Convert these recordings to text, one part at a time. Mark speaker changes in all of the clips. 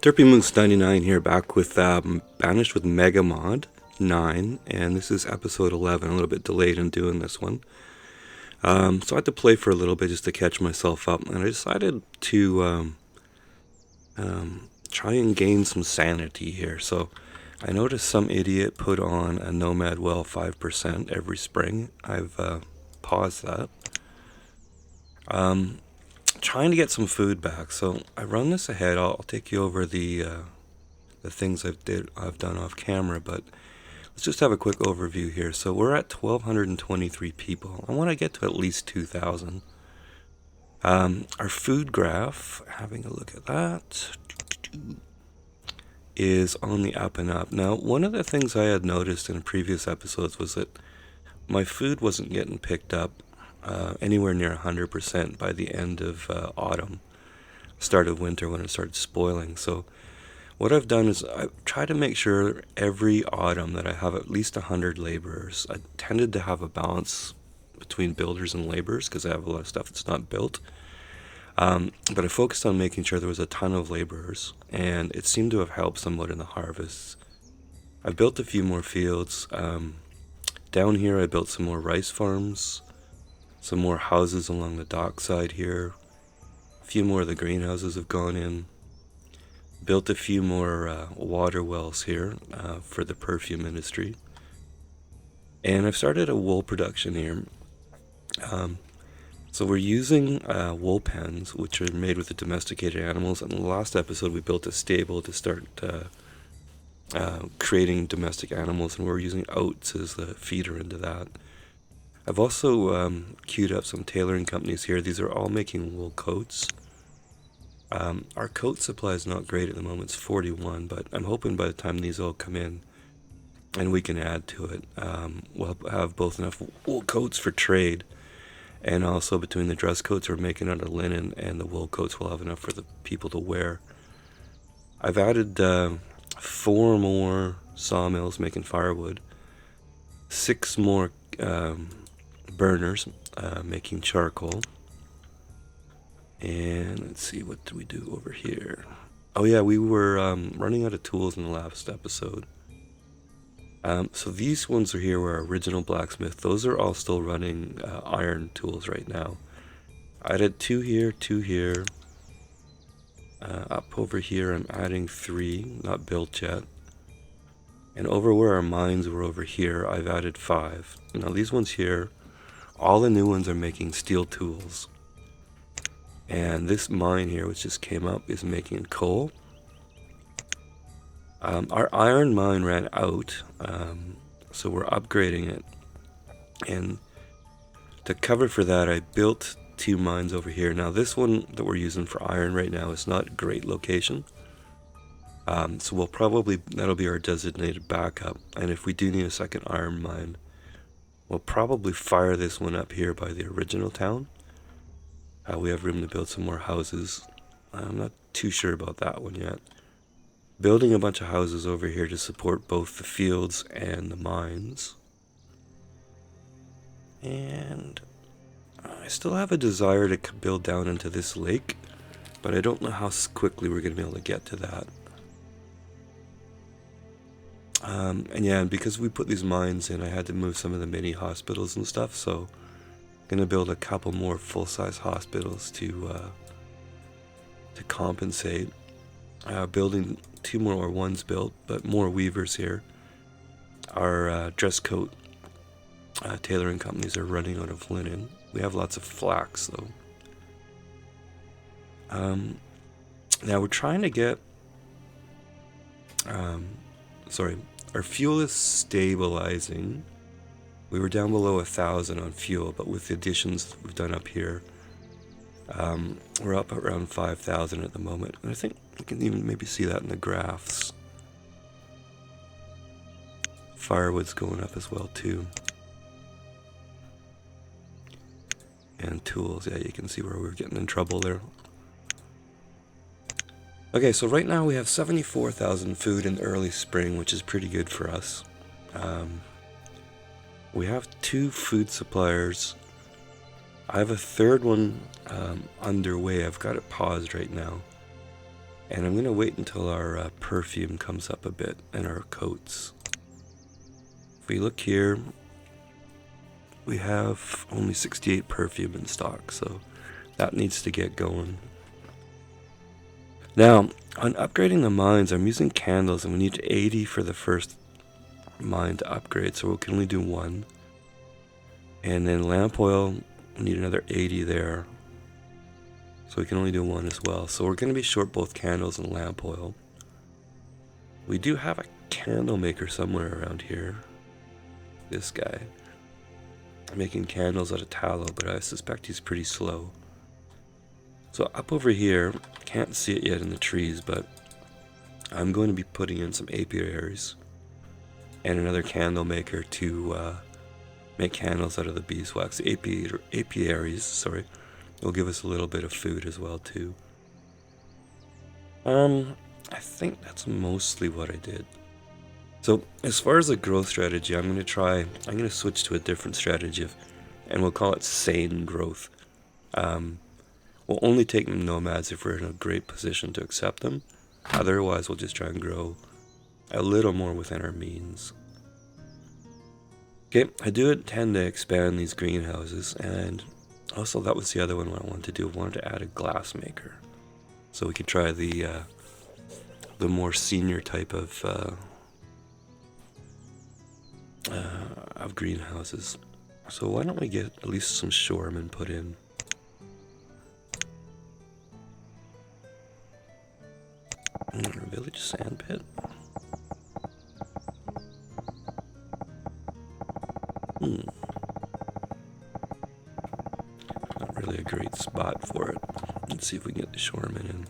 Speaker 1: Derpymoose99 here, back with Banished with megamod 9, and this is episode 11. A little bit delayed in doing this one. So I had to play for a little bit just to catch myself up, and I decided to try and gain some sanity here. So I noticed some idiot put on a nomad well 5% every spring. I've paused that. Trying to get some food back, so I run this ahead. I'll take you over the things I've done off camera, but let's just have a quick overview here. So we're at 1,223 people. I want to get to at least 2,000. Our food graph, having a look at that, is on the up and up. Now, one of the things I had noticed in previous episodes was that my food wasn't getting picked up anywhere near 100% by the end of autumn, start of winter, when it started spoiling. So what I've done is I try to make sure every autumn that I have at least 100 laborers. I tended to have a balance between builders and laborers because I have a lot of stuff that's not built. But I focused on making sure there was a ton of laborers, and it seemed to have helped somewhat in the harvests. I've built a few more fields. Down here I built some more rice farms, some more houses along the dock side here. A few more of the greenhouses have gone in. Built a few more water wells here for the perfume industry. And I've started a wool production here. So we're using wool pens, which are made with the domesticated animals. In the last episode, we built a stable to start creating domestic animals, and we're using oats as the feeder into that. I've also queued up some tailoring companies here. These are all making wool coats. Our coat supply is not great at the moment. It's 41, but I'm hoping by the time these all come in and we can add to it, we'll have both enough wool coats for trade, and also between the dress coats we're making out of linen and the wool coats, we'll have enough for the people to wear. I've added 4 more sawmills making firewood, 6 more burners making charcoal, and let's see, what do we do over here? Oh yeah, we were running out of tools in the last episode. So these ones are here were our original blacksmith. Those are all still running iron tools right now. I added 2 here, 2 here. Up over here I'm adding 3, not built yet. And over where our mines were over here, I've added 5. Now these ones here, all the new ones are making steel tools. And this mine here, which just came up, is making coal. Our iron mine ran out, so we're upgrading it. And to cover for that, I built 2 mines over here. Now this one that we're using for iron right now is not a great location. So we'll probably, that'll be our designated backup. And if we do need a second iron mine, we'll probably fire this one up here by the original town. We have room to build some more houses. I'm not too sure about that one yet. Building a bunch of houses over here to support both the fields and the mines. And I still have a desire to build down into this lake, but I don't know how quickly we're going to be able to get to that. And yeah, because we put these mines in, I had to move some of the mini hospitals and stuff, so I'm going to build a couple more full-size hospitals to compensate. Building 2 more, one's built, but more weavers here. Our dress coat tailoring companies are running out of linen. We have lots of flax though. Now we're trying to get our fuel is stabilizing. We were down below 1,000 on fuel, but with the additions we've done up here, we're up around 5,000 at the moment, and I think we can even maybe see that in the graphs. Firewood's going up as well too. And tools, yeah, you can see where we're getting in trouble there. Okay, so right now we have 74,000 food in early spring, which is pretty good for us. We have 2 food suppliers. I have a third one underway. I've got it paused right now. And I'm going to wait until our perfume comes up a bit and our coats. If we look here, we have only 68 perfume in stock, so that needs to get going. Now, on upgrading the mines, I'm using candles, and we need 80 for the first mine to upgrade, so we can only do one. And then lamp oil, we need another 80 there, so we can only do one as well. So we're going to be short both candles and lamp oil. We do have a candle maker somewhere around here. This guy. Making candles out of tallow, but I suspect he's pretty slow. So up over here, can't see it yet in the trees, but I'm going to be putting in some apiaries and another candle maker to make candles out of the beeswax. Apiaries, sorry, will give us a little bit of food as well too. I think that's mostly what I did. So as far as the growth strategy, I'm going to switch to a different strategy and we'll call it sane growth. We'll only take nomads if we're in a great position to accept them. Otherwise, we'll just try and grow a little more within our means. Okay, I do intend to expand these greenhouses, and also that was the other one I wanted to do. I wanted to add a glass maker, so we could try the more senior type of greenhouses. So why don't we get at least some shoremen put in? Village sandpit. Not really a great spot for it. Let's see if we can get the shoremen in.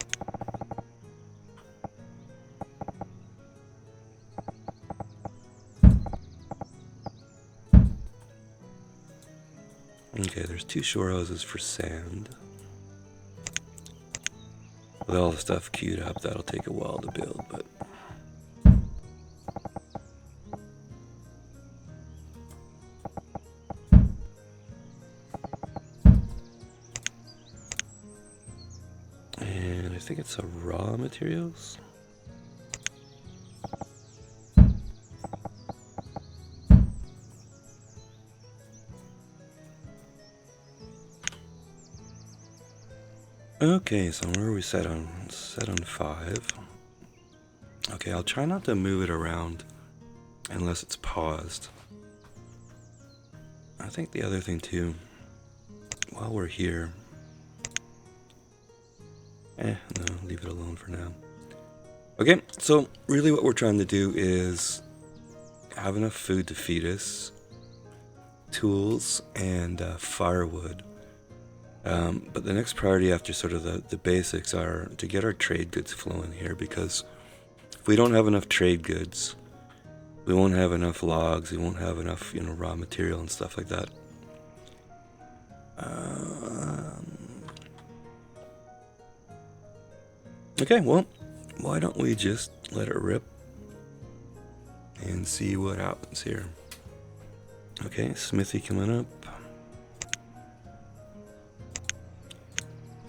Speaker 1: Okay, there's 2 shore houses for sand. With all the stuff queued up, that'll take a while to build, but... And I think it's a raw materials. Okay, so where are we set on? Set on 5. Okay, I'll try not to move it around unless it's paused. I think the other thing too, while we're here, no, leave it alone for now. Okay, so really what we're trying to do is have enough food to feed us, tools, and firewood. But the next priority after sort of the basics are to get our trade goods flowing here, because if we don't have enough trade goods, we won't have enough logs, we won't have enough, raw material and stuff like that. Okay, well, why don't we just let it rip and see what happens here. Okay, smithy coming up.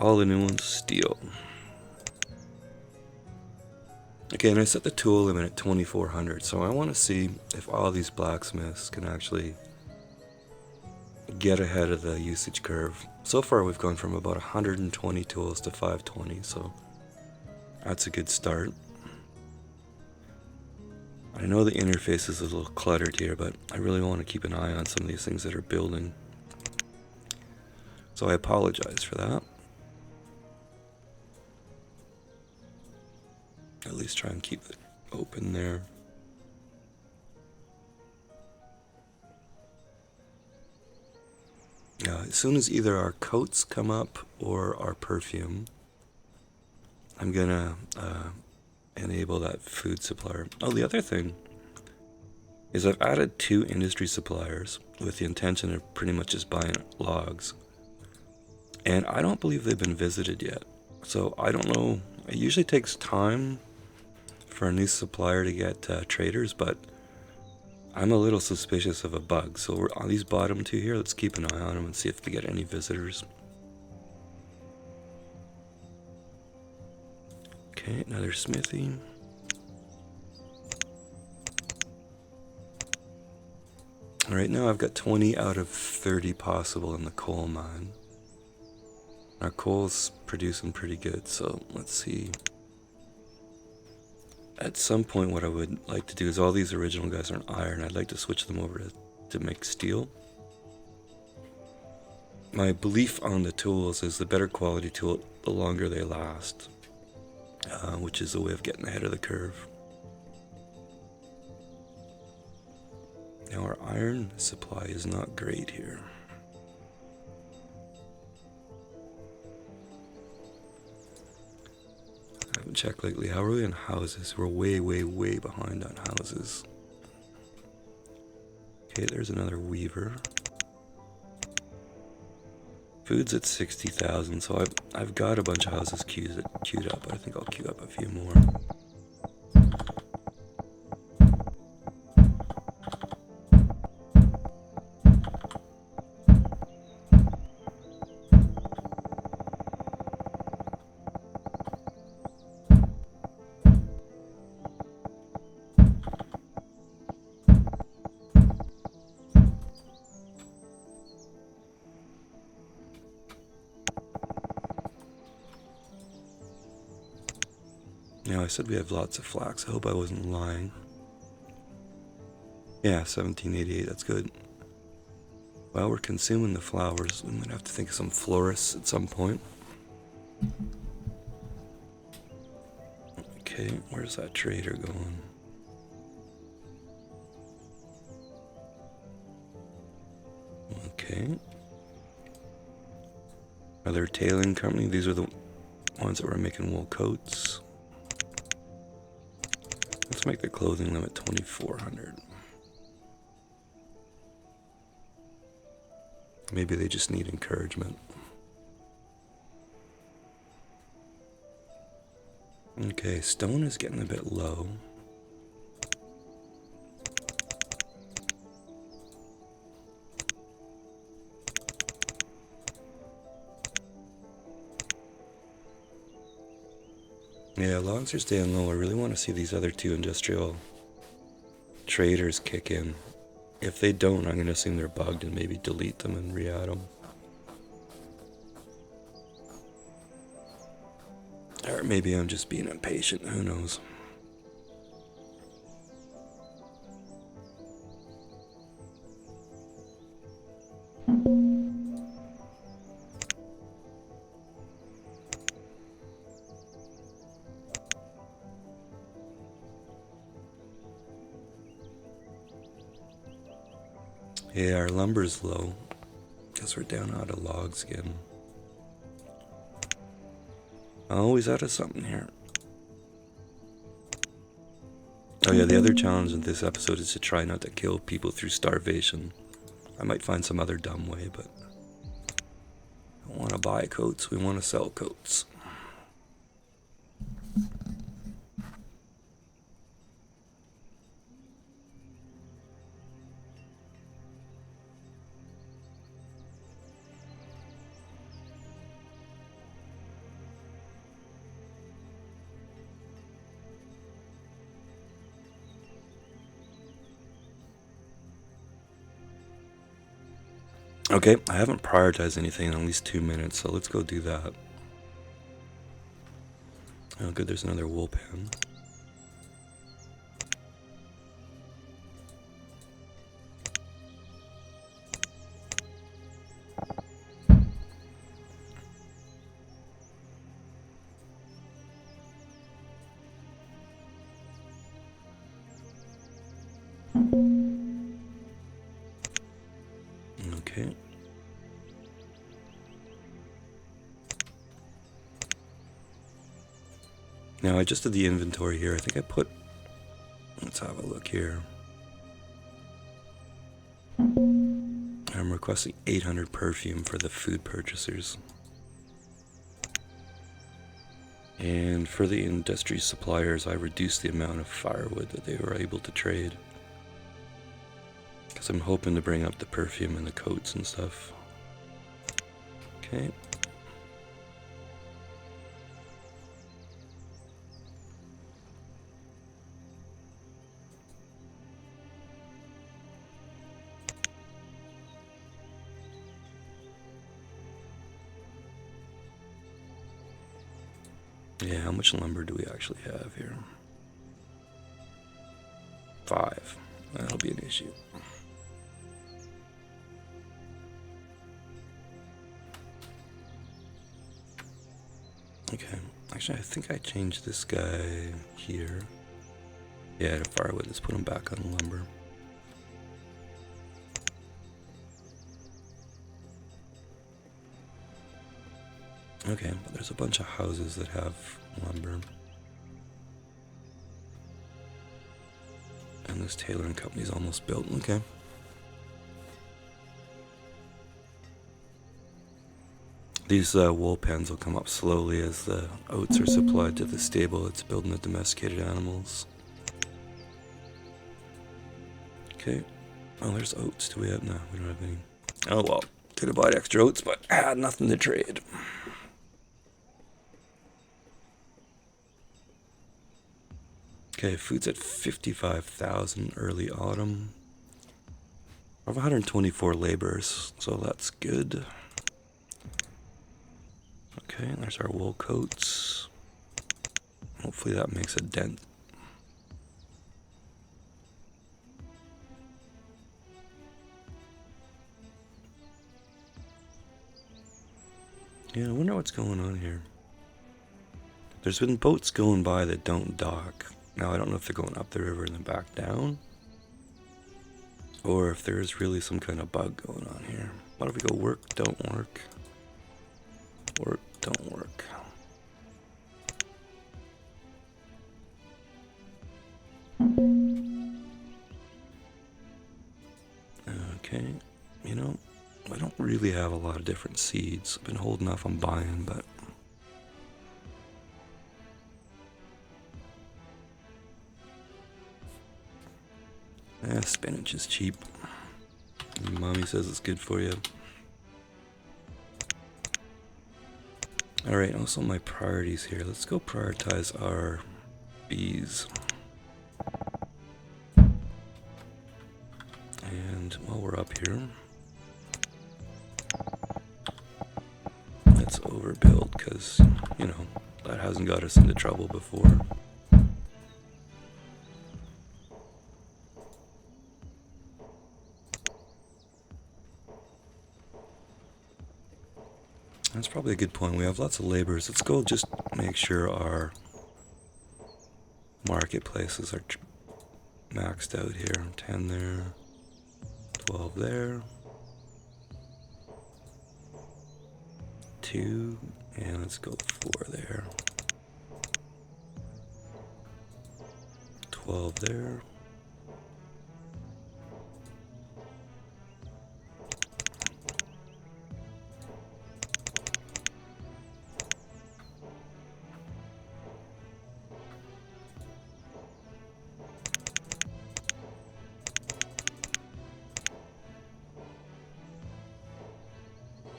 Speaker 1: All the new ones, steel. Okay, and I set the tool limit at 2400, so I want to see if all these blacksmiths can actually get ahead of the usage curve. So far we've gone from about 120 tools to 520, so that's a good start. I know the interface is a little cluttered here, but I really want to keep an eye on some of these things that are building. So I apologize for that. At least try and keep it open there. Now, as soon as either our coats come up or our perfume, I'm gonna enable that food supplier. Oh, the other thing is I've added 2 industry suppliers with the intention of pretty much just buying logs. And I don't believe they've been visited yet. So I don't know, it usually takes time for a new supplier to get traders, but I'm a little suspicious of a bug. So we're on these bottom 2 here, let's keep an eye on them and see if they get any visitors. Okay, another smithy. Right now I've got 20 out of 30 possible in the coal mine. Our coal's producing pretty good, so let's see. At some point what I would like to do is all these original guys are in iron. I'd like to switch them over to make steel. My belief on the tools is the better quality tool, the longer they last, which is a way of getting ahead of the curve. Now our iron supply is not great here. I haven't checked lately. How are we on houses? We're way, way, way behind on houses. Okay, there's another weaver. Food's at 60,000, so I've got a bunch of houses queued up. I think I'll queue up a few more. Now, I said we have lots of flax. I hope I wasn't lying. Yeah, 1788, that's good. Well, we're consuming the flowers. We might have to think of some florists at some point. Okay, where's that trader going? Okay. Other tailing company. These are the ones that were making wool coats. Let's make the clothing limit 2,400. Maybe they just need encouragement. Okay, stone is getting a bit low. Yeah, logs are staying low. I really want to see these other two industrial traders kick in. If they don't, I'm going to assume they're bugged and maybe delete them and re-add them. Or maybe I'm just being impatient, who knows. Yeah, our lumber's low, because we're down out of logs again. Always out of something here. Oh yeah, the other challenge in this episode is to try not to kill people through starvation. I might find some other dumb way, but I don't want to buy coats, we want to sell coats. Okay, I haven't prioritized anything in at least 2 minutes, so let's go do that. Oh good, there's another wool pen. Okay. Now I just did the inventory here. I think I put, let's have a look here. I'm requesting 800 perfume for the food purchasers. And for the industry suppliers, I reduced the amount of firewood that they were able to trade. Because I'm hoping to bring up the perfume and the coats and stuff. Okay. Yeah, how much lumber do we actually have here? 5. That'll be an issue. Okay, actually I think I changed this guy here. Yeah, to firewood. Let's put him back on lumber. Okay, but there's a bunch of houses that have lumber. And this tailoring company's almost built. Okay. These wool pens will come up slowly as the oats are supplied to the stable. It's building the domesticated animals. Okay. Oh, there's oats. Do we have? No, we don't have any. Oh well, could have bought extra oats, but I had nothing to trade. Okay, food's at 55,000 early autumn. I have 124 laborers, so that's good. Okay, there's our wool coats. Hopefully that makes a dent. Yeah, I wonder what's going on here. There's been boats going by that don't dock. Now, I don't know if they're going up the river and then back down, or if there is really some kind of bug going on here. What if we go work, don't work? Work, don't work. Okay, you know, I don't really have a lot of different seeds. I've been holding off on buying, but... spinach is cheap. Mommy says it's good for you. Alright, also my priorities here. Let's go prioritize our bees. And while we're up here, let's overbuild, because, you know, that hasn't got us into trouble before. That's probably a good point. We have lots of laborers. Let's go just make sure our marketplaces are maxed out here. 10 there, 12 there, 2, and let's go 4 there, 12 there.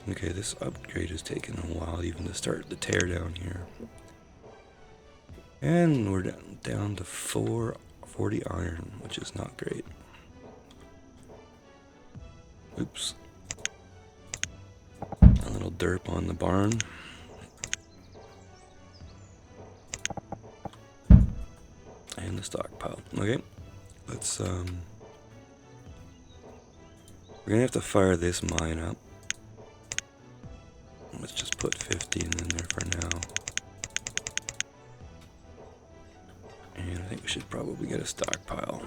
Speaker 1: Okay, this upgrade has taken a while even to start the teardown here. And we're down to 440 iron, which is not great. Oops. A little derp on the barn. And the stockpile. Okay, let's, we're gonna have to fire this mine up. Let's just put 15 in there for now. And I think we should probably get a stockpile.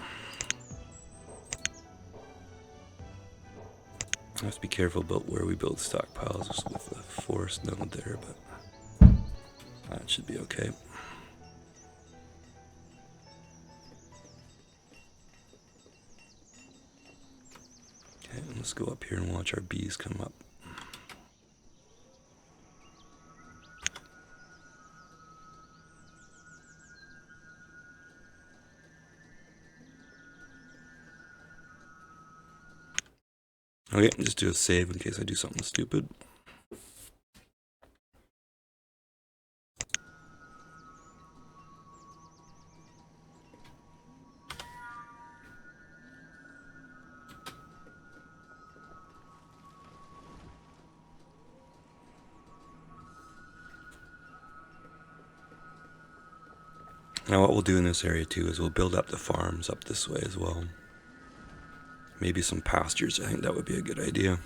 Speaker 1: I have to be careful about where we build stockpiles with the forest node there, but that should be okay. Okay, let's go up here and watch our bees come up. Okay, just do a save in case I do something stupid. Now what we'll do in this area too is we'll build up the farms up this way as well. Maybe some pastures, I think that would be a good idea.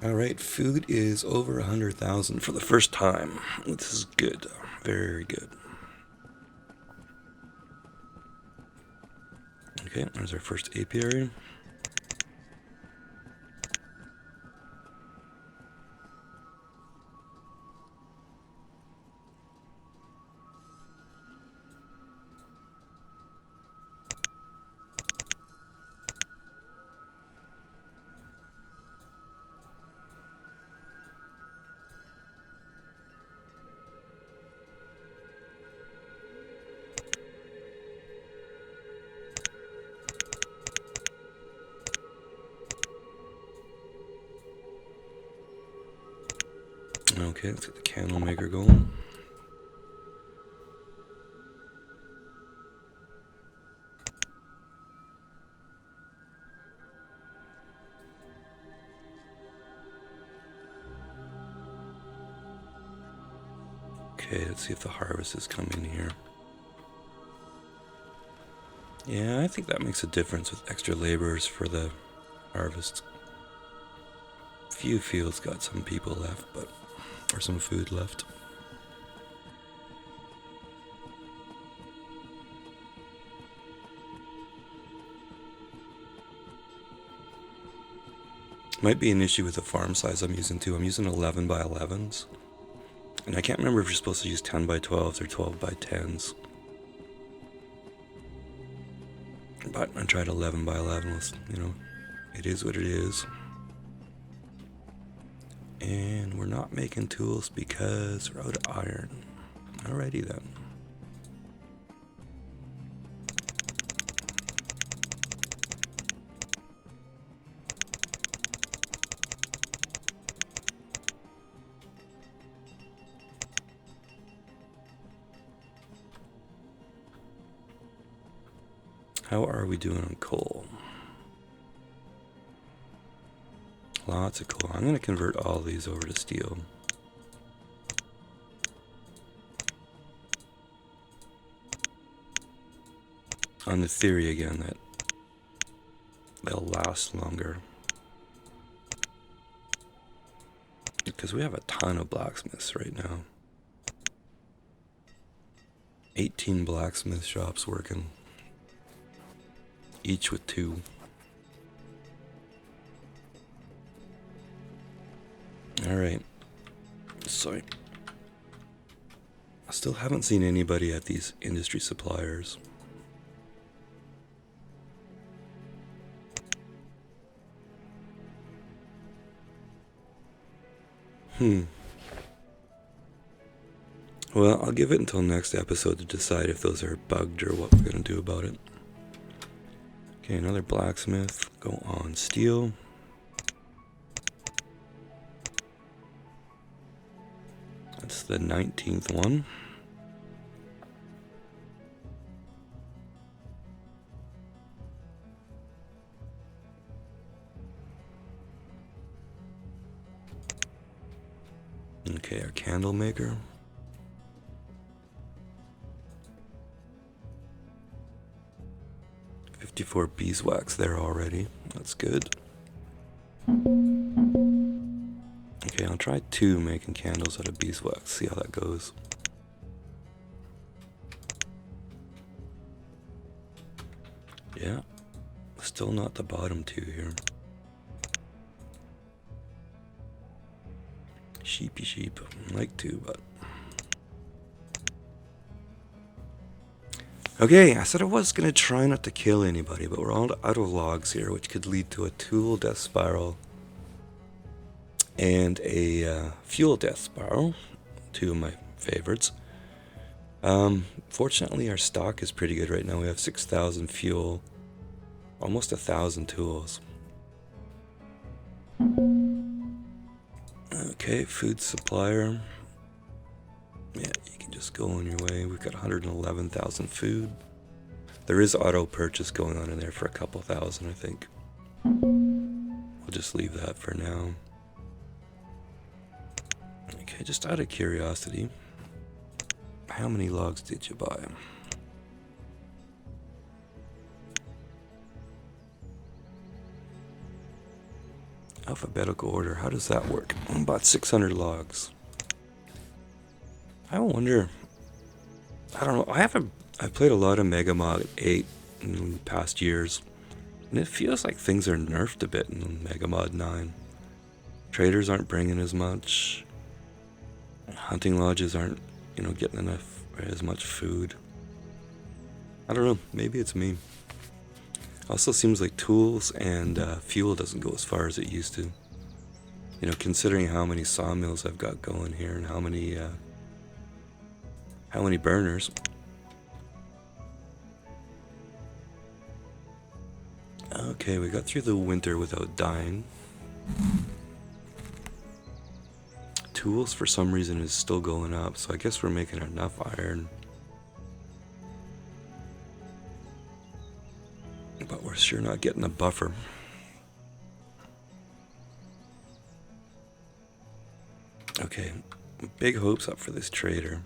Speaker 1: Alright, food is over 100,000 for the first time. This is good. Very good. Okay, there's our first apiary. Okay, let's get the candle maker going. Okay, let's see if the harvest is coming here. Yeah, I think that makes a difference with extra laborers for the harvest. Few fields got some people left, but or some food left. Might be an issue with the farm size I'm using too. I'm using 11 by 11s. And I can't remember if you're supposed to use 10 by 12s or 12 by 10s. But I tried 11 by 11. You know, it is what it is. And we're not making tools because we're out of iron. Alrighty then. How are we doing on coal? Lots of coal. I'm going to convert all these over to steel. On the theory again that they'll last longer. Because we have a ton of blacksmiths right now. 18 blacksmith shops working. Each with 2. Alright. Sorry. I still haven't seen anybody at these industry suppliers. Well, I'll give it until next episode to decide if those are bugged or what we're going to do about it. Okay, another blacksmith. Go on steel. That's the 19th one. Okay, our candle maker. $54 beeswax there already. That's good. Okay, I'll try 2 making candles out of beeswax. See how that goes. Yeah, still not the bottom 2 here. Sheepy sheep. I'd like to, but... Okay, I said I was going to try not to kill anybody, but we're all out of logs here, which could lead to a tool death spiral and a fuel death spiral, 2 of my favorites. Fortunately, our stock is pretty good right now. We have 6,000 fuel, almost 1,000 tools. Okay, food supplier. Yeah, you can just go on your way. We've got 111,000 food. There is auto purchase going on in there for a couple thousand, I think. We'll just leave that for now. Okay, Okay, just out of curiosity, how many logs did you buy? Alphabetical order, how does that work? About 600 logs. I wonder, I don't know, I've played a lot of megamod 8 in past years, and it feels like things are nerfed a bit in megamod 9. Traders aren't bringing as much. Hunting lodges aren't, getting enough, as much food. I don't know, maybe it's me. Also seems like tools and fuel doesn't go as far as it used to. Considering how many sawmills I've got going here and how many burners. Okay, we got through the winter without dying. Tools for some reason is still going up, so I guess we're making enough iron. But we're sure not getting a buffer. Okay, big hopes up for this trader.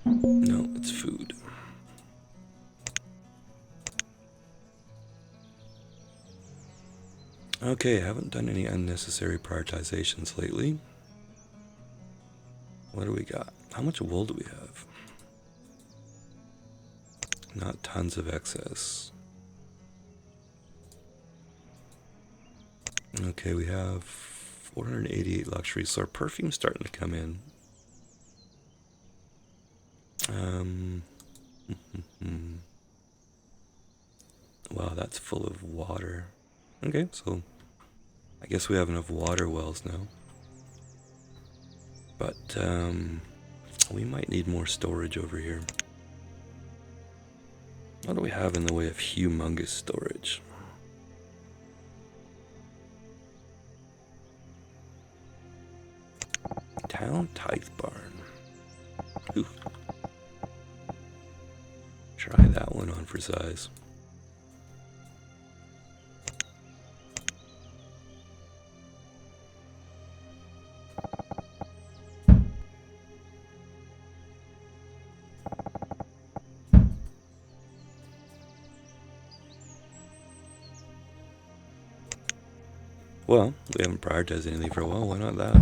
Speaker 1: No, it's food. Okay, I haven't done any unnecessary prioritizations lately. What do we got? How much wool do we have? Not tons of excess. Okay, we have 488 luxury, so our perfume's starting to come in. Wow, that's full of water. Okay, so I guess we have enough water wells now. But we might need more storage over here. What do we have in the way of humongous storage? Town tithe barn. Ooh. Try that one on for size. Well, we haven't prioritized anything for a while, why not that?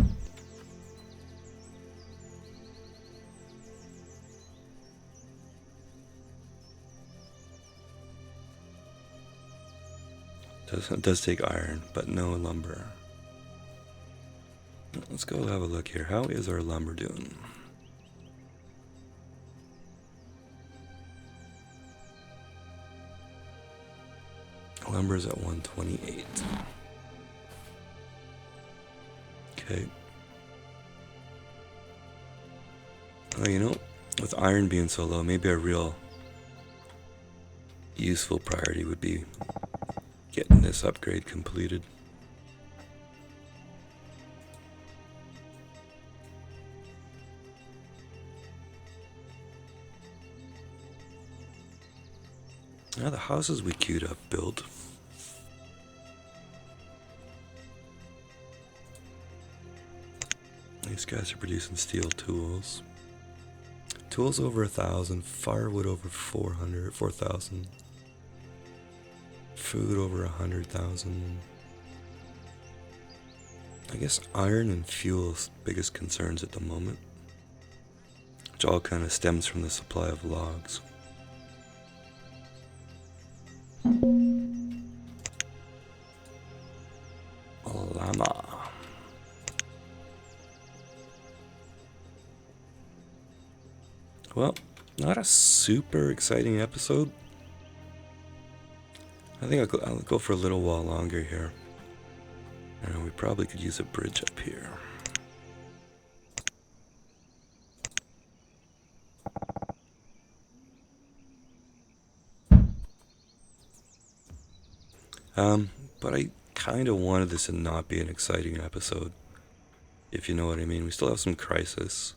Speaker 1: It does take iron, but no lumber. Let's go have a look here. How is our lumber doing? Lumber's at 128. Okay. Well, with iron being so low, maybe a real useful priority would be getting this upgrade completed. Now the houses we queued up built. These guys are producing steel tools. Tools over 1,000, firewood over 4,000. Food over 100,000. I guess iron and fuel's biggest concerns at the moment, which all kind of stems from the supply of logs. Llama. Well, not a super exciting episode. I think I'll go for a little while longer here. And we probably could use a bridge up here. But I kind of wanted this to not be an exciting episode, if you know what I mean. We still have some crisis.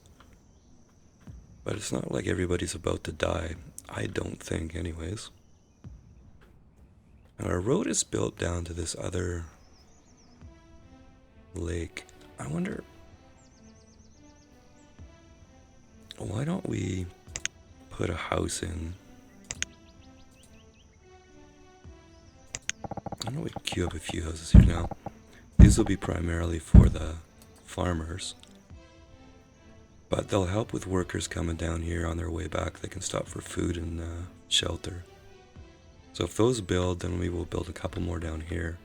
Speaker 1: But it's not like everybody's about to die. I don't think, anyways. And our road is built down to this other lake. I wonder, why don't we put a house in? I know we can queue up a few houses here now. These will be primarily for the farmers, but they'll help with workers coming down here on their way back. They can stop for food and shelter. So if those build, then we will build a couple more down here,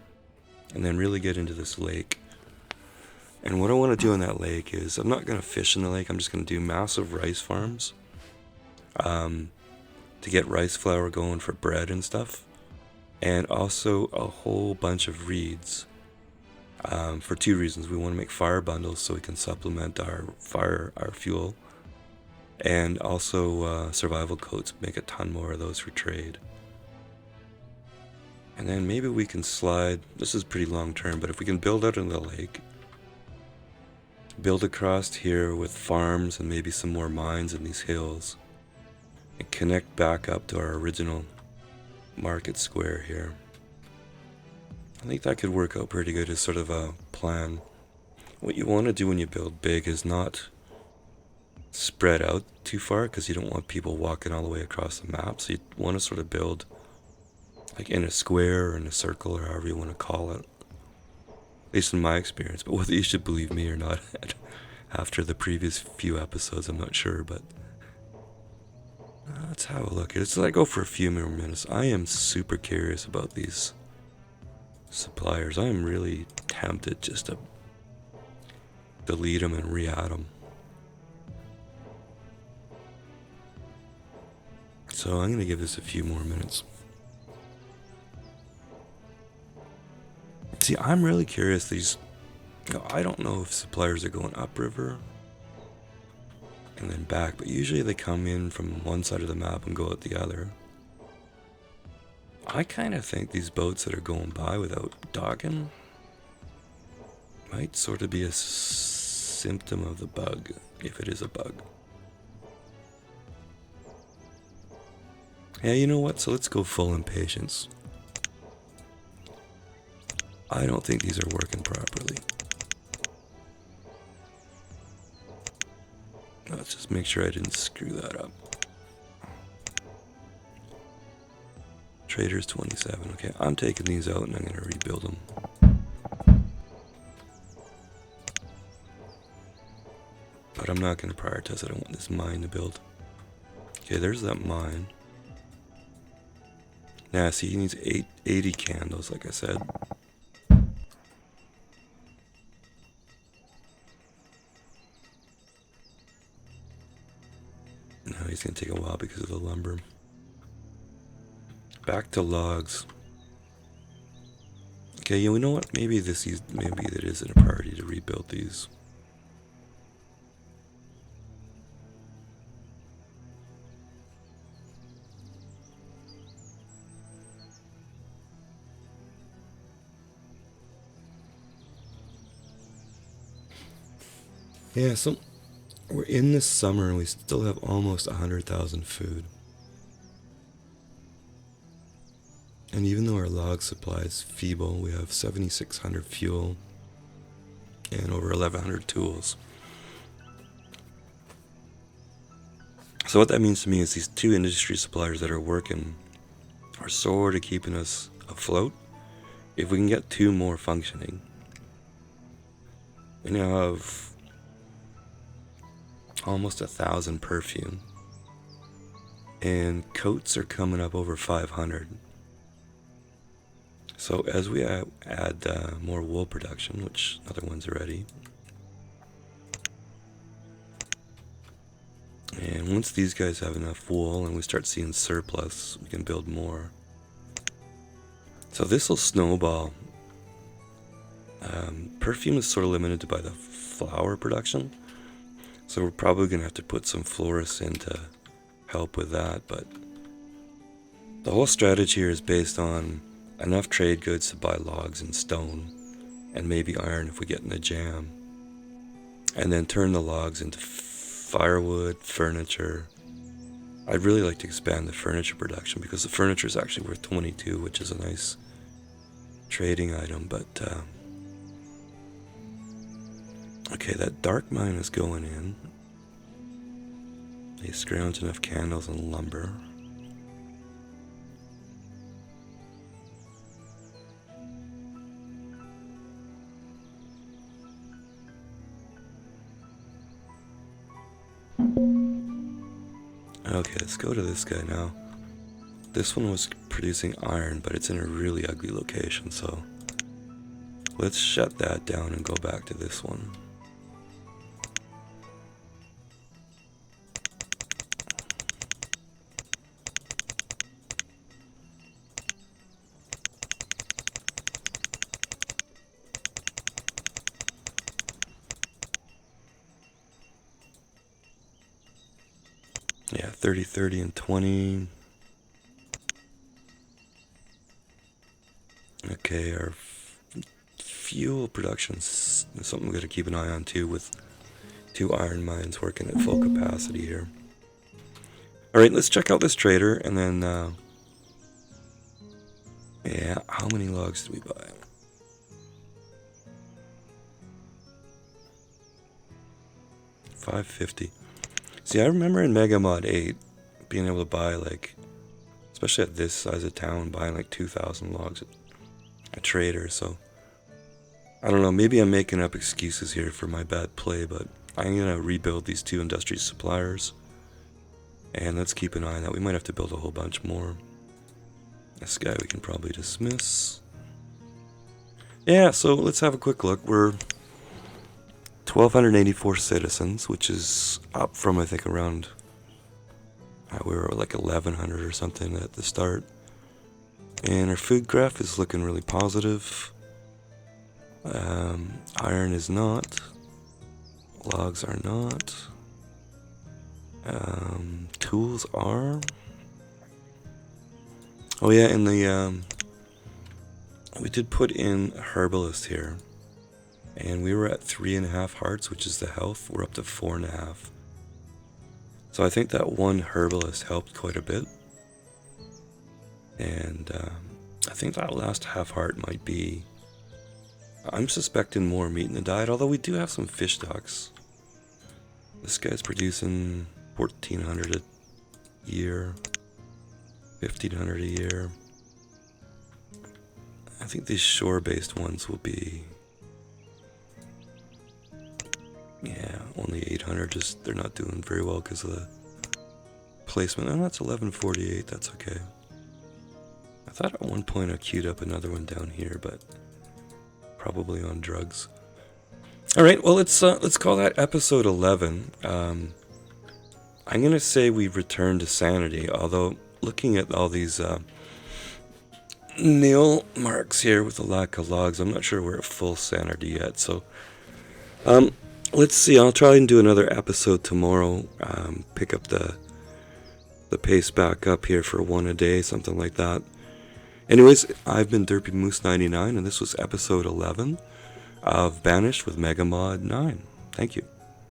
Speaker 1: and then really get into this lake. And what I want to do in that lake is, I'm not going to fish in the lake, I'm just going to do massive rice farms to get rice flour going for bread and stuff. And also a whole bunch of reeds for two reasons. We want to make fire bundles so we can supplement our fuel. And also survival coats, make a ton more of those for trade. And then maybe we can slide, this is pretty long term, but if we can build out in the lake, build across here with farms and maybe some more mines in these hills, and connect back up to our original market square here. I think that could work out pretty good as sort of a plan. What you want to do when you build big is not spread out too far, because you don't want people walking all the way across the map. So you want to sort of build like in a square or in a circle, or however you want to call it. At least in my experience. But whether you should believe me or not after the previous few episodes, I'm not sure. But let's have a look. Let's go for a few more minutes. I am super curious about these suppliers. I am really tempted just to delete them and re-add them. So I'm going to give this a few more minutes. See, I'm really curious. I don't know if suppliers are going upriver and then back, but usually they come in from one side of the map and go out the other. I kind of think these boats that are going by without docking might sort of be a symptom of the bug, if it is a bug. Yeah, you know what? So let's go full impatience. I don't think these are working properly. Let's just make sure I didn't screw that up. Traders 27. Okay, I'm taking these out and I'm going to rebuild them. But I'm not going to prioritize. I don't want this mine to build. Okay, there's that mine. Now, see, he needs 80 candles, like I said. Now he's going to take a while because of the lumber. Back to logs. Okay, you know what? Maybe it isn't a priority to rebuild these. Yeah, so we're in this summer and we still have almost 100,000 food. And even though our log supply is feeble, we have 7,600 fuel and over 1,100 tools. So what that means to me is these two industry suppliers that are working are sort of keeping us afloat. If we can get two more functioning, we now have almost 1,000 perfume, and coats are coming up over 500. So as we add more wool production, which other ones are ready, and once these guys have enough wool and we start seeing surplus, we can build more. So this will snowball. Perfume is sort of limited by the flower production, so we're probably going to have to put some florists in to help with that. But the whole strategy here is based on enough trade goods to buy logs and stone, and maybe iron if we get in a jam, and then turn the logs into firewood, furniture. I'd really like to expand the furniture production because the furniture is actually worth 22, which is a nice trading item, but Okay, that dark mine is going in. They scrounge enough candles and lumber. Okay, let's go to this guy now. This one was producing iron, but it's in a really ugly location, so let's shut that down and go back to this one. Yeah, 30, 30, and 20. Okay, our fuel production's something we gotta keep an eye on too, with 2 iron mines working at full capacity here. Alright, let's check out this trader, and then, yeah, how many logs did we buy? $550. See, I remember in megamod 8 being able to buy, like, especially at this size of town, buying like 2,000 logs at a trader. So I don't know, maybe I'm making up excuses here for my bad play, but I'm gonna rebuild these 2 industry suppliers, and let's keep an eye on that. We might have to build a whole bunch more. This guy we can probably dismiss. Yeah, so let's have a quick look. We're 1,284 citizens, which is up from, I think, around, we were like 1,100 or something at the start. And our food graph is looking really positive. Iron is not. Logs are not. Tools are. Oh yeah, and the we did put in a herbalist here, and we were at 3.5 hearts, which is the health. We're up to 4.5. So I think that one herbalist helped quite a bit, and I think that last half heart might be. I'm suspecting more meat in the diet, although we do have some fish stocks. This guy's producing 1,400 a year, 1,500 a year. I think these shore-based ones will be, yeah, only 800. Just they're not doing very well because of the placement. And that's 1148. That's okay. I thought at one point I queued up another one down here, but probably on drugs. All right, well, let's call that episode 11. I'm gonna say we've returned to sanity, although looking at all these nil marks here with the lack of logs, I'm not sure we're at full sanity yet. So let's see. I'll try and do another episode tomorrow. Pick up the pace back up here for 1 a day, something like that. Anyways, I've been Derpy Moose 99, and this was episode 11 of Banished with megamod 9. Thank you.